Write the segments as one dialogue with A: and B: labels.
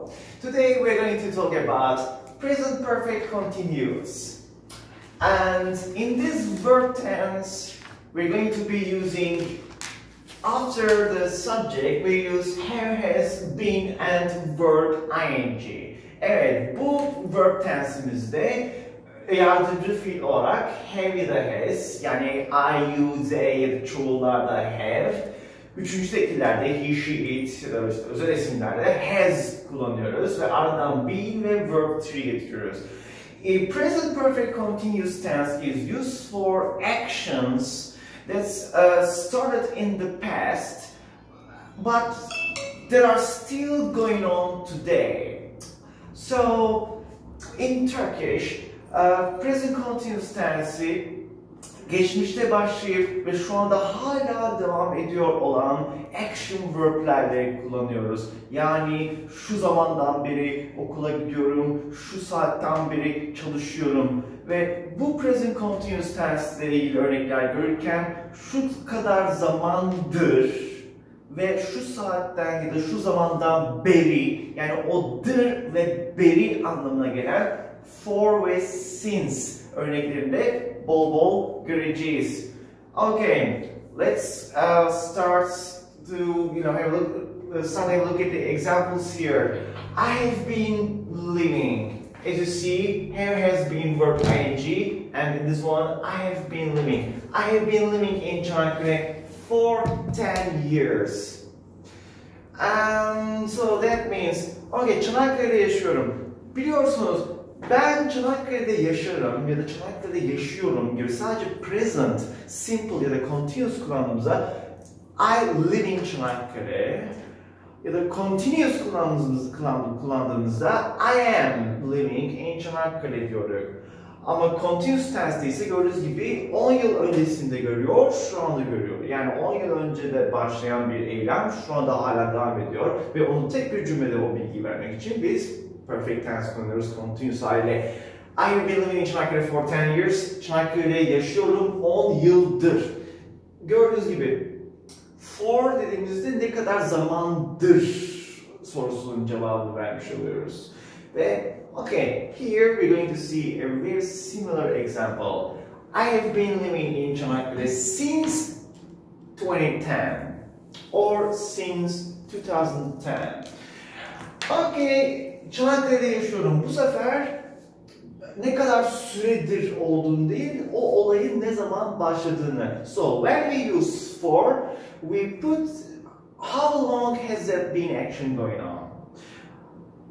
A: Hello! Today we're going to talk about present perfect continuous. And in this verb tense, we're going to be using, after the subject, we use have, has, been and verb ing. Evet, bu verb tensimizde yardımcı fiil olarak have ya da has, yani I, you, they ya da çoğullarda have, üçüncü tekillerde he, she, it ya da işte özel isimlerde has kullanıyoruz ve ardından been ve verb to getiriyoruz. A present perfect continuous tense is used for actions that's started in the past but that are still going on today. So in Turkish, present continuous tense'i geçmişte başlayıp ve şu anda hala devam ediyor olan action verb'lerle kullanıyoruz. Yani şu zamandan beri okula gidiyorum, şu saatten beri çalışıyorum ve bu present continuous tense ile ilgili örnekler görürken şu kadar zamandır ve şu saatten ya da şu zamandan beri, yani o dır ve beri anlamına gelen for ve since örneklerinde bol bol göreceğiz. Okay, let's start to have a look, start a look at the examples here. I have been living. As you see, have has been verb ing, and in this one, I have been living. I have been living in Çanakkale for 10 years. And so that means, okay, Çanakkale'de yaşıyorum. Biliyorsunuz, ben Çanakkale'de yaşarım ya da Çanakkale'de yaşıyorum gibi sadece present, simple ya da continuous kullandığımızda I live in Çanakkale ya da continuous kullandığımızda I am living in Çanakkale diyorduk. Ama continuous tense'de ise gördüğünüz gibi 10 yıl öncesinde görüyor, şu anda görüyor. Yani 10 yıl önce de başlayan bir eylem şu anda hala devam ediyor ve onu tek bir cümlede o bilgiyi vermek için biz perfect tense kullanıyoruz continuous haliyle. I have been living in Çanakkale for 10 years. Çanakkale'de yaşıyorum 10 yıldır. Gördüğünüz gibi for dediğimizde ne kadar zamandır sorusunun cevabını vermiş oluyoruz. Ve okay, here we're going to see a very similar example. I have been living in Çanakkale since 2010 or since 2010. Okay, Çanakkale'de yaşıyorum. Bu sefer ne kadar süredir olduğunu değil, o olayın ne zaman başladığını. So when we use for, we put how long has that been action going on,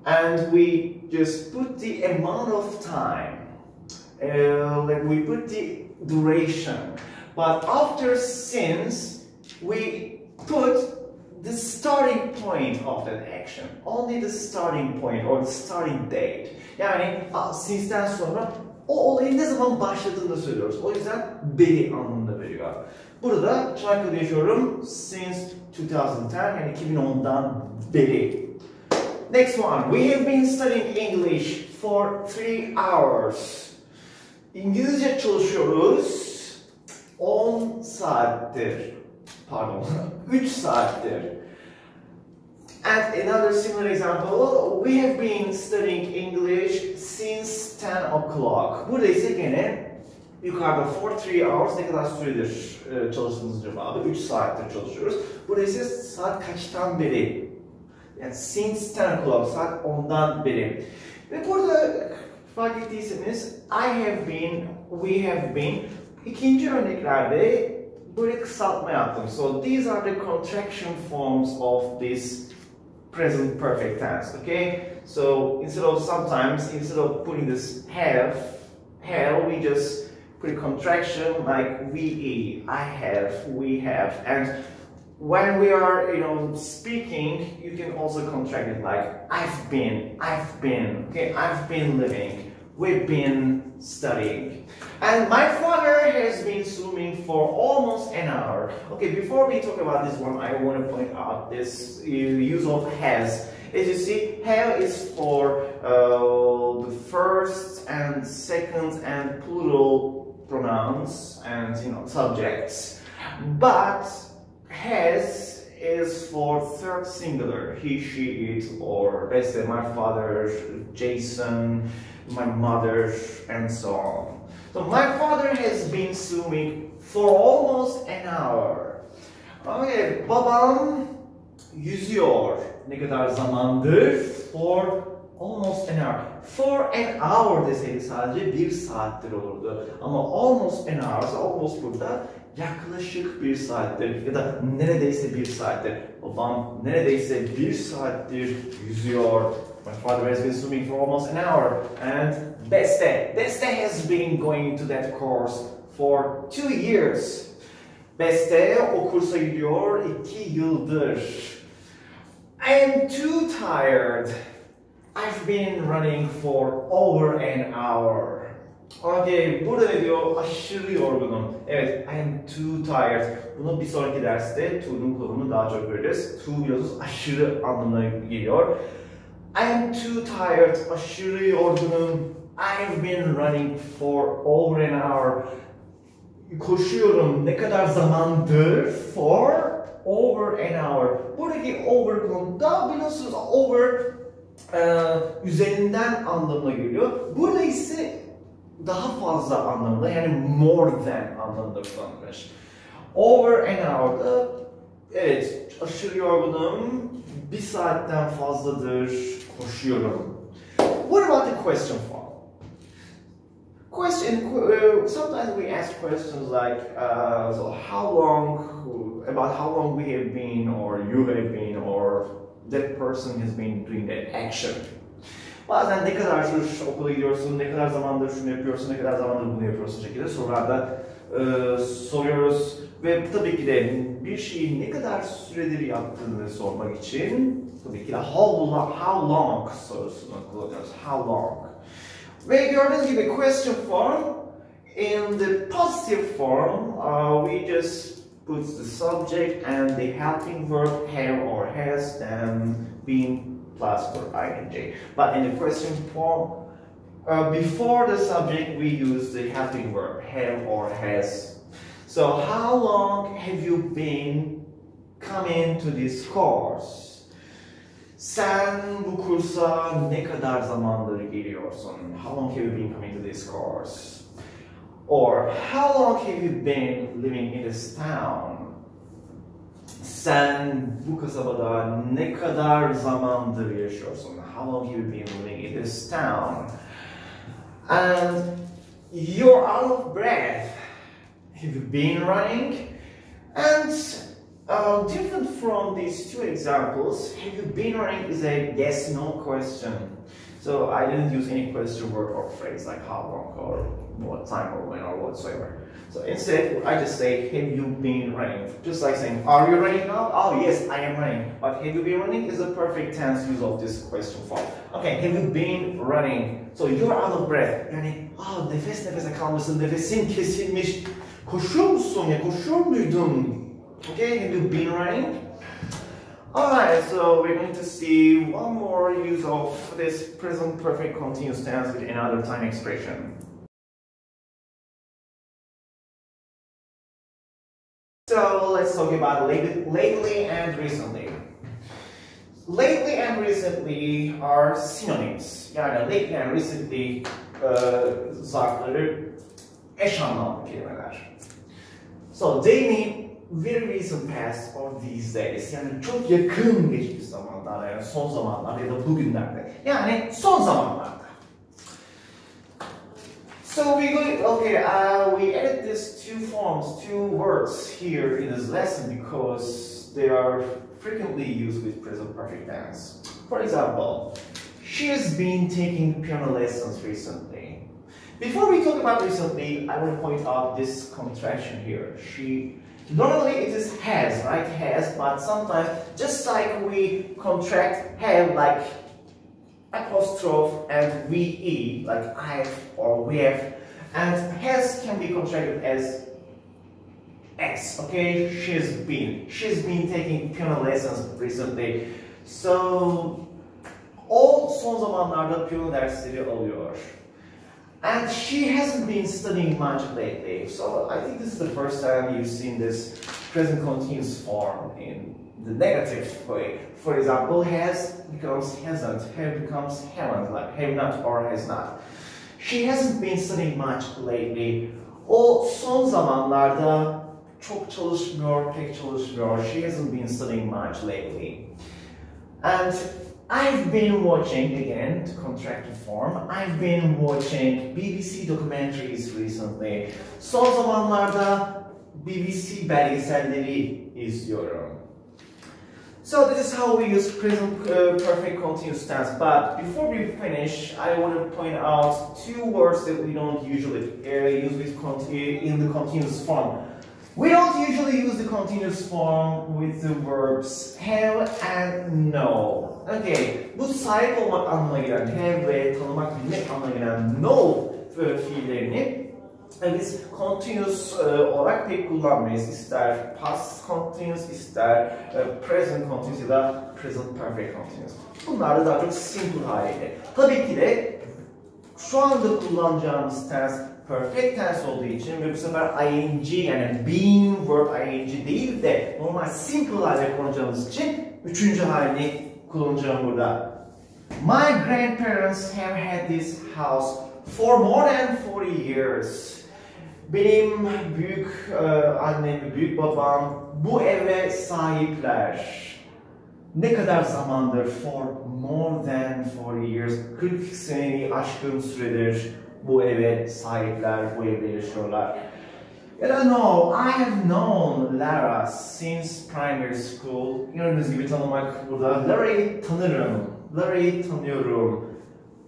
A: and we just put the amount of time, like we put the duration. But after since, we put the starting point of that action, only the starting point or the starting date. Yani since'ten sonra o olayın ne zaman başladığını söylüyoruz. O yüzden beri anlamında veriyor. Burada Çanakkale'de yaşıyorum since 2010, yani 2010'dan beri. Next one, we have been studying English for 3 hours. İngilizce çalışıyoruz 10 saattir. Pardon, 3 saattir. And another similar example, we have been studying English since 10 o'clock. Burada ise gene yukarıda for 3 hours ne kadar süredir çalıştığımız cevabı 3 saattir çalışıyoruz. Burada ise saat kaçtan beri? Yani since 10 o'clock, saat 10'dan beri. Ve burada fark ettiyseniz I have been, we have been ikinci örneklerde böyle kısaltma yaptım. So these are the contraction forms of this present perfect tense, okay? So instead of putting this have, we just put a contraction like we, I have, we have. And when we are, speaking, you can also contract it like I've been, okay? I've been living, we've been studying. And my father has been swimming for almost an hour. Okay, before we talk about this one, I want to point out this use of has. As you see, have is for the first and second and plural pronouns and subjects. But has is for third are singular. He, she, it, or let's say my father, Jason, my mother, and so on. So my father has been swimming for almost an hour. Okay, babam yüzüyor. Ne kadar zamandır? For almost an hour. For an hour deseydi sadece bir saattir olurdu. Ama almost an hour, almost burada yaklaşık bir saattir ya da neredeyse bir saattir. Babam neredeyse bir saattir yüzüyor. My father has been swimming for almost an hour. And Beste has been going to that course for 2 years. Beste o kursa gidiyor 2 yıldır. I am too tired. I've been running for over an hour. Okay, burada ne diyor? Aşırı yorgunum. Evet, I am too tired. Bunu bir sonraki derste to'nun kullanımını daha çok göreceğiz. To biliyorsunuz aşırı anlamına geliyor. I am too tired. Aşırı yorgunum. I've been running for over an hour. Koşuyorum. Ne kadar zamandır? For over an hour. Buradaki over kullanımı daha biliyorsunuz over üzerinden anlamına geliyor. Burada ise daha fazla anlamında yani more than anlamında kullanılmış. Over an hour'da evet aşırı yorgunum. Bir saatten fazladır koşuyorum. What about the question form? Sometimes we ask questions like so how long we have been or you have been or that person has been doing that action. Bazen ne kadardır okula gidiyorsun, ne kadar zamandır şunu yapıyorsun, ne kadar zamandır bunu yapıyorsun şekilde sorularda soruyoruz. Ve tabii ki de bir şeyi ne kadar süredir yaptığını sormak için tabii ki de how long sorusunu kullanıyoruz. How long. Ve gördüğünüz gibi question form, in the positive form, we just put the subject and the helping verb have or has, then being plus verb ing. But in the question form, before the subject, we use the helping verb have or has. So, how long have you been coming to this course? Sen bu kursa ne kadar zamandır geliyorsun? How long have you been coming to this course? Or, how long have you been living in this town? Sen bu kasabada ne kadar zamandır yaşıyorsun? How long have you been living in this town? And you're out of breath. Have you been running? And different from these two examples, have you been running is a yes-no question. So I didn't use any question word or phrase like how long or what time or when or whatsoever. So instead, I just say, have you been running? Just like saying, are you running now? Oh yes, I am running. But have you been running is the perfect tense use of this question form. Okay, have you been running? So you're out of breath. Yani, nefes nefese kalmışsın, nefesin kesilmiş. Koşuyor musun ya? Koşuyor muydun? Okay, have you been running? Alright, so we're going to see one more use of this present perfect continuous tense with another time expression. So let's talk about lately and recently. Lately and recently are synonyms. Yani lately and recently zarfları eş anlamlı kelimeler. So they mean very recent past or these days. Yani çok yakın geçmiş zamanlarda, yani son zamanlarda ya da bugünlerde. Yani son zamanlarda. So we added these two words here in this lesson because they are frequently used with present perfect tense. For example, she has been taking piano lessons recently. Before we talk about recently, I want to point out this contraction here. Normally it is has, right? Has, but sometimes just like we contract have like apostrophe and we, like I've or we have, and has can be contracted as S, okay? She's been taking piano lessons recently. So all son zamanlarda piyano dersleri alıyor. And she hasn't been studying much lately. So I think this is the first time you've seen this present continuous form in the negative way. For example, has becomes hasn't, have becomes haven't, like have not or has not. She hasn't been studying much lately. O son zamanlarda çok çalışmıyor, pek çalışmıyor. She hasn't been studying much lately. And I've been watching, again, to contract the form, I've been watching BBC documentaries recently. Son zamanlarda BBC belgeselleri izliyorum. So this is how we use present perfect continuous tense. But before we finish, I want to point out two words that we don't usually use in the continuous form. We don't usually use the continuous form with the verbs have and know. Okay, bu sahip olmak anlamına gelen have ve tanımak, bilmek anlamına gelen know fiillerini biz continuous olarak pek kullanmayız. İster past continuous, ister present continuous ya da present perfect continuous. Bunlar da daha çok simple haliyle. Tabii ki de şu anda kullanacağımız tense perfect tense olduğu için ve bu sefer ing yani being verb ing değil de normal simple halde kullanacağımız için üçüncü halini kullanacağım burada. My grandparents have had this house for more than 40 years. Benim büyük annem ve büyük babam bu eve sahipler. Ne kadar zamandır? For more than 40 years. 40 seneyi aşkın süredir bu eve sahipler, bu evde yaşıyorlar. Ya da no, I have known Lara since primary school. Gördüğünüz gibi tanımak burada. Lara'yı tanırım, Lara'yı tanıyorum.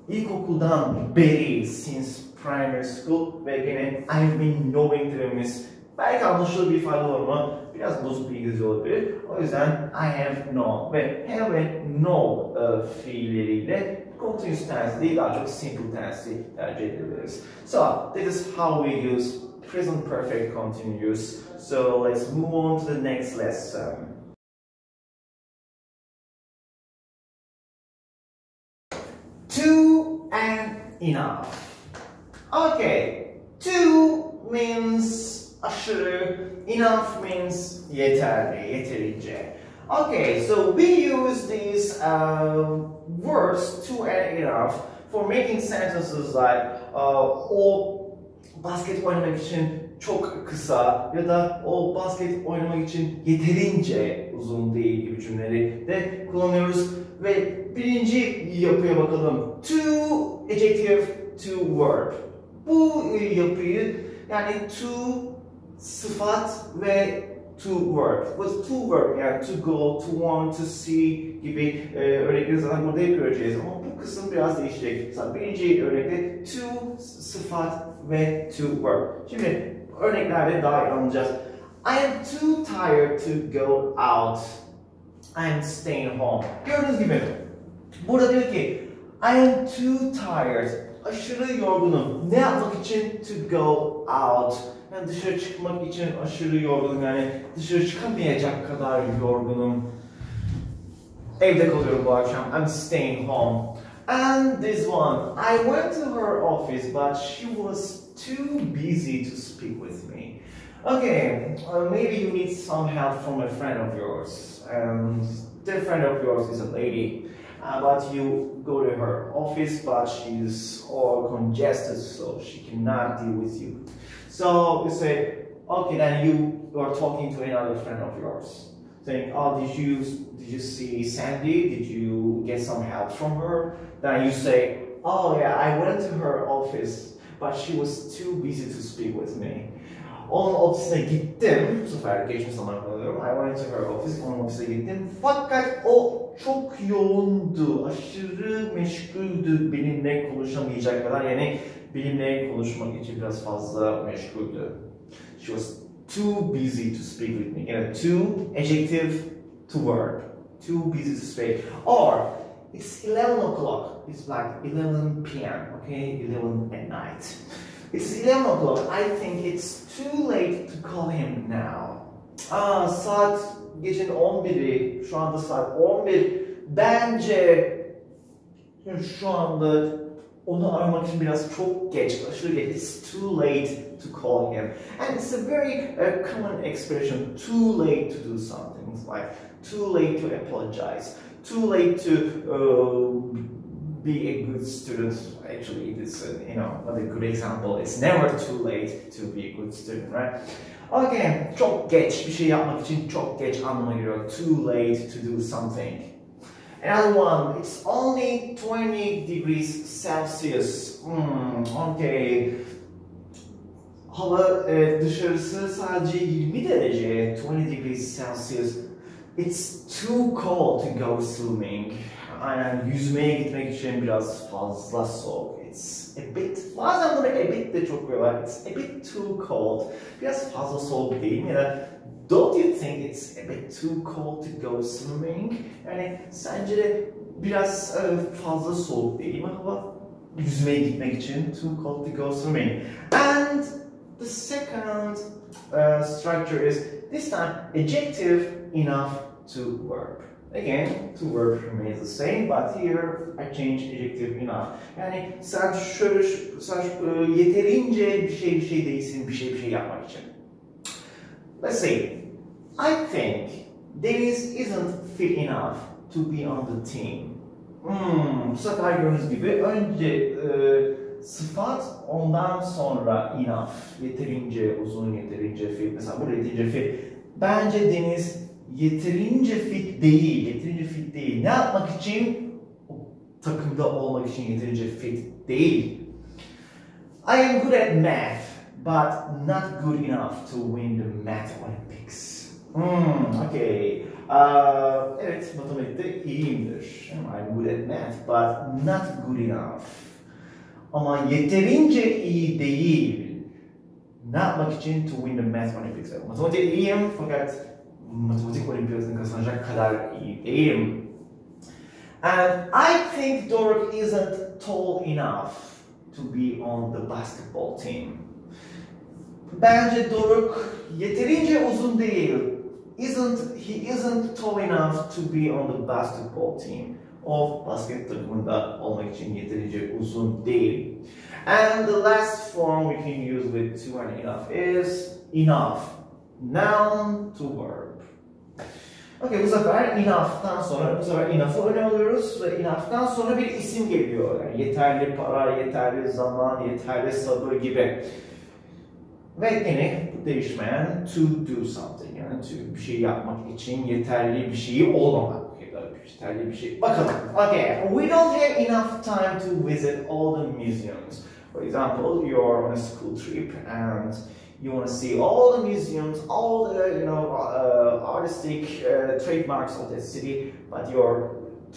A: İlkokuldan beri, since primary school ve gene I've been knowing dememiz belki anlaşılır bir ifade olur mu? Biraz bozuk bir İngilizce olabilir. O yüzden I have known ve have ve know fiilleriyle continuous tense değil, daha çok simple tense'i tercih edebiliriz. So, this is how we use present perfect continuous. So, let's move on to the next lesson. To and enough. Okay, to means aşırı, enough means yeterli, yeterince. Okay, so we use these words to and enough for making sentences like o basket oynamak için çok kısa ya da o basket oynamak için yeterince uzun değil gibi cümleleri de kullanıyoruz. Ve birinci yapıya bakalım. To adjective, to verb. Bu yapıyı yani to sıfat ve to verb. With to verb yani to go, to want, to see gibi örnekleri zaten burada hep göreceğiz. Ama bu kısım biraz değişecek. Mesela birinci örnekte to sıfat ve to verb. Şimdi örneklerde daha iyi anlayacağız. I am too tired to go out. I am staying home. Gördüğünüz gibi burada diyor ki I am too tired. Aşırı yorgunum. Ne yapmak için? To go out. Yani dışarı çıkmak için aşırı yorgunum. Yani dışarı çıkamayacak kadar yorgunum. Evde kalıyorum bu akşam. I'm staying home. And this one. I went to her office but she was too busy to speak with me. Okay, maybe you need some help from a friend of yours. That friend of yours is a lady. But you go to her office, but she's all congested, so she cannot deal with you. So you say, okay, then you are talking to another friend of yours, saying, oh, did you see Sandy? Did you get some help from her? Then you say, oh yeah, I went to her office, but she was too busy to speak with me. Onun ofisine gittim, bu sefer geçmiş zaman kullanıyorum. I went to her office, onun ofisine gittim. Fakat o çok yoğundu, aşırı meşguldü, benimle konuşamayacak kadar. Yani benimle konuşmak için biraz fazla meşguldü. She was too busy to speak with me. Yani too, adjective, to verb. Too busy to speak. Or, it's 11 o'clock. It's like 11 p.m., okay? 11 at night. It's 11 o'clock. I think it's too late to call him now. Saat gecenin 11'i. Şu anda saat 11. Bence şu anda onu aramak için biraz çok geç. Aşırı geç. It's too late to call him. And it's a very common expression, too late to do something. It's like too late to apologize, too late to be a good student. Actually, this not a good example. It's never too late to be a good student, right? Okay, çok geç bir şey yapmak için çok geç anlamına geliyor. Too late to do something. Another one, it's only 20 degrees Celsius. Okay. Hava dışarısı sadece 20 derece. 20 degrees Celsius. It's too cold to go swimming. Aynen, yüzmeye gitmek için biraz fazla soğuk. It's a bit, bazen bunu a bit de çok koyuyorlar. It's a bit too cold. Biraz fazla soğuk değil mi? Ya da don't you think it's a bit too cold to go swimming? Yani sence de biraz fazla soğuk değil mi hava? Yüzmeye gitmek için too cold to go swimming. And the second structure is this time adjective enough to verb. Again, to verb remains the same, but here I change adjective enough. Yani sen yeterince bir şey değilsin, bir şey yapmak için. Let's say, I think Deniz isn't fit enough to be on the team. Bu sefer gördüğünüz gibi önce sıfat, ondan sonra enough. Yeterince uzun, yeterince fit. Mesela burada yeterince fit. Bence Deniz yeterince fit değil. Ne yapmak için? O takımda olmak için yeterince fit değil. I am good at math, but not good enough to win the Math Olympics. Okay. Evet, matematikte iyiyimdir. I'm good at math, but not good enough. Ama yeterince iyi değil. Ne yapmak için? To win the Math Olympics. Matematikte iyiyim fakat matematik olimpiyatını kazanacak kadar iyi değilim. And I think Doruk isn't tall enough to be on the basketball team. Bence Doruk yeterince uzun değil. He isn't tall enough to be on the basketball team. O basket takımında olmak için yeterince uzun değil. And the last form we can use with to and enough is enough. Noun to verb. Okay, bu sefer enough'tan sonra, bu sefer enough'ı öne alıyoruz ve enough'tan sonra bir isim geliyor. Yani yeterli para, yeterli zaman, yeterli sabır gibi. Ve yine bu değişmeyen to do something, yani to bir şey yapmak için yeterli bir şeyi olmamak. Yeterli bir şey. Bakalım. Okay, we don't have enough time to visit all the museums. For example, you're on a school trip and you want to see all the museums, all the artistic trademarks of that city, but your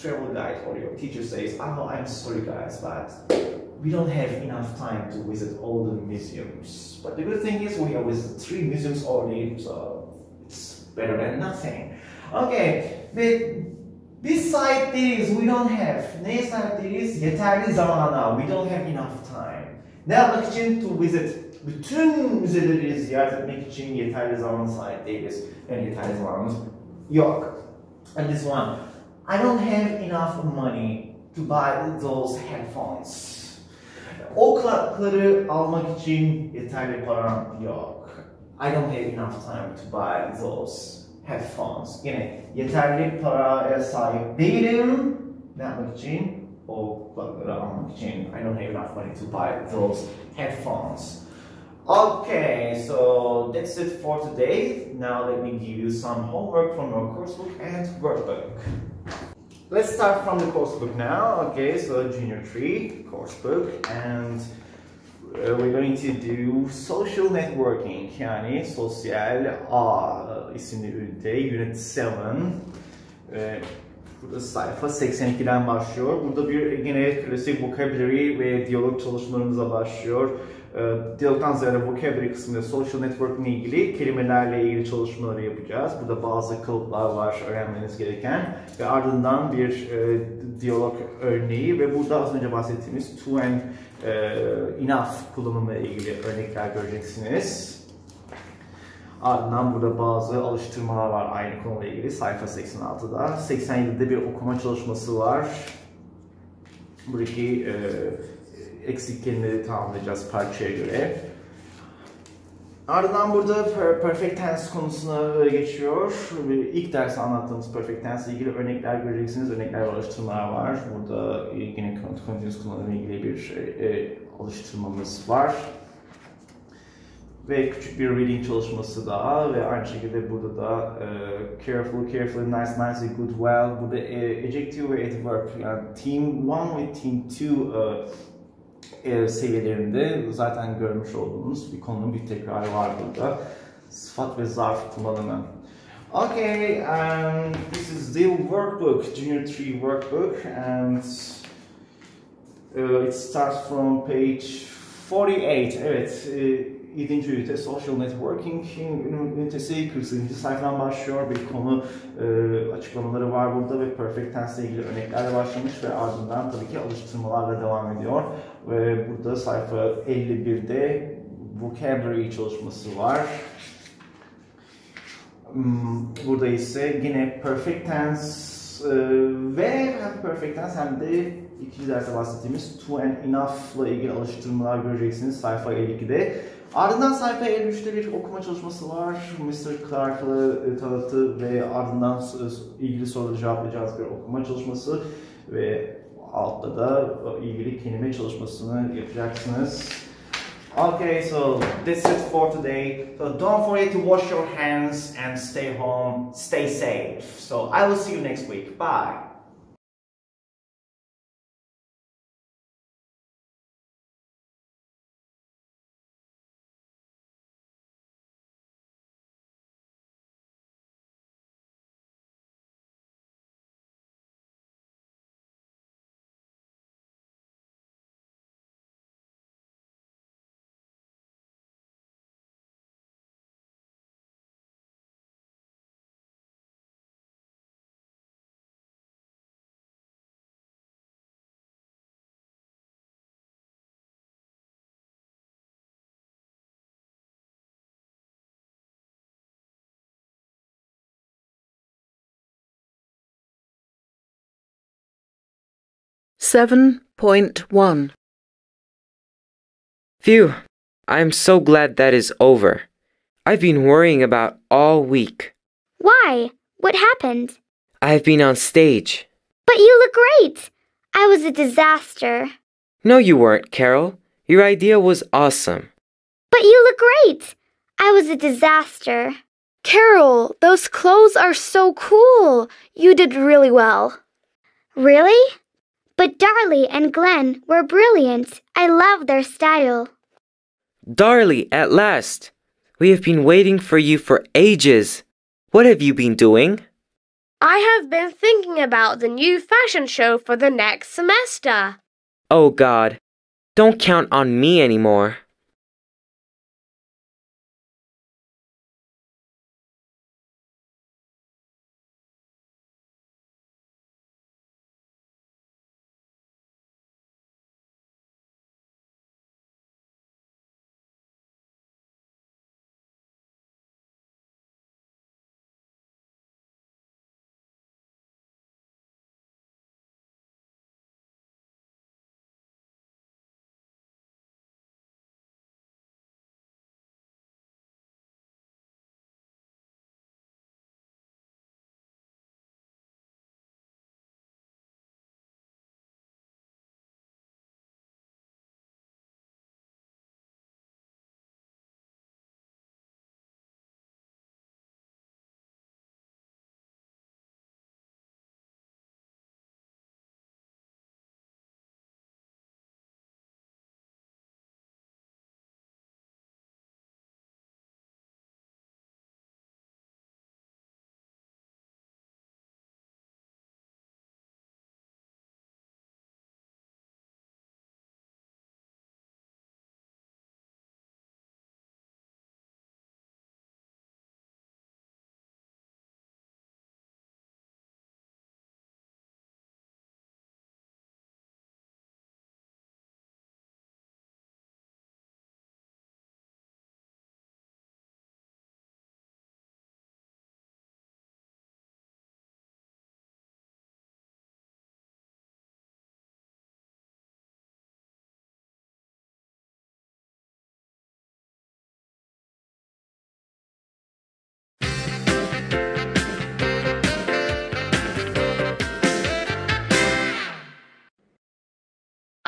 A: travel guide or your teacher says, "Oh, I'm sorry guys, but we don't have enough time to visit all the museums." But the good thing is we have visited 3 museums already, so it's better than nothing. Okay, but beside this, we don't have. Neye sahip değiliz? Yeterli zamana. We don't have enough time. Ne yapmak için? To visit. Bütün müzeleri ziyaret etmek için yeterli zamana sahip değiliz. Yani yeterli zamanımız yok. And this one, I don't have enough money to buy those headphones. O kulaklıkları almak için yeterli param yok. I don't have enough time to buy those headphones. Yine yeterli paraya sahip değilim. Ne yapmak için? O kulaklıkları almak için. I don't have enough money to buy those headphones. Okay, so that's it for today. Now let me give you some homework from your coursebook and workbook. Let's start from the coursebook now. Okay, so Junior 3 coursebook, and we're going to do social networking, yani sosyal ağ isimli ünite, Unit 7. Burada sayfa 82'den başlıyor. Burada bir yine klasik vocabulary ve diyalog çalışmalarımıza başlıyor. Diyalogdan ziyade vocabulary kısmında social networking ile ilgili kelimelerle ilgili çalışmaları yapacağız. Burada bazı kalıplar var öğrenmeniz gereken ve ardından bir diyalog örneği ve burada az önce bahsettiğimiz to and enough kullanımıyla ilgili örnekler göreceksiniz. Ardından burada bazı alıştırmalar var aynı konuyla ilgili sayfa 86'da. 87'de bir okuma çalışması var. Buradaki eksik kelimeleri tamamlayacağız parçaya göre. Ardından burada perfect tense konusuna geçiyor. İlk derste anlattığımız perfect tense ile ilgili örnekler göreceksiniz. Örnekler ve alıştırmalar var. Burada yine continuous kullanımla ilgili bir alıştırmamız var. Ve küçük bir reading çalışması daha ve aynı şekilde burada da careful, carefully, nice, nicely, good, well. Burada adjective ve adverb, yani team 1 ve team 2 seviyelerinde zaten görmüş olduğunuz bir konunun bir tekrarı var burada. Sıfat ve zarf kullanımı. Okay, this is the workbook, Junior 3 workbook, and it starts from page 48. Evet, 7. ünite Social Networking ünitesi 40. sayfadan başlıyor. Bir konu açıklamaları var burada ve Perfect Tense ile ilgili örneklerle başlamış ve ardından tabii ki alıştırmalarla devam ediyor. Ve burada sayfa 51'de Vocabulary çalışması var. Burada ise yine Perfect Tense ve hem Perfect Tense hem de ikinci derste bahsettiğimiz to and enough ile ilgili alıştırmalar göreceksiniz sayfa 52'de. Ardından sayfa 53'te bir okuma çalışması var. Mr. Clark'ı tanıtı ve ardından ilgili soruları cevaplayacağınız bir okuma çalışması ve altta da ilgili kelime çalışmasını yapacaksınız. Okay, so that's it for today. So don't forget to wash your hands and stay home, stay safe. So I will see you next week. Bye.
B: Seven point one.
C: Phew, I'm so glad that is over. I've been worrying about all week.
D: Why? What happened?
C: I've been on stage.
D: But you look great! I was a disaster.
C: No, you weren't, Carol. Your idea was awesome.
D: But you look great! I was a disaster.
B: Carol, those clothes are so cool. You did really well.
D: Really? But Darlie and Glenn were brilliant. I love their style.
C: Darlie, at last! We have been waiting for you for ages. What have you been doing?
E: I have been thinking about the new fashion show for the next semester.
C: Oh God, don't count on me anymore.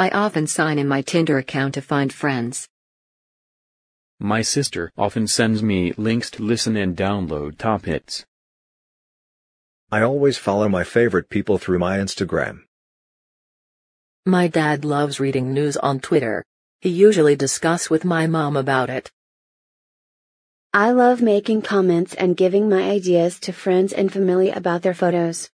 F: I often sign in my Tinder account to find friends.
G: My sister often sends me links to listen and download top hits.
H: I always follow my favorite people through my Instagram.
F: My dad loves reading news on Twitter. He usually discusses with my mom about it.
I: I love making comments and giving my ideas to friends and family about their photos.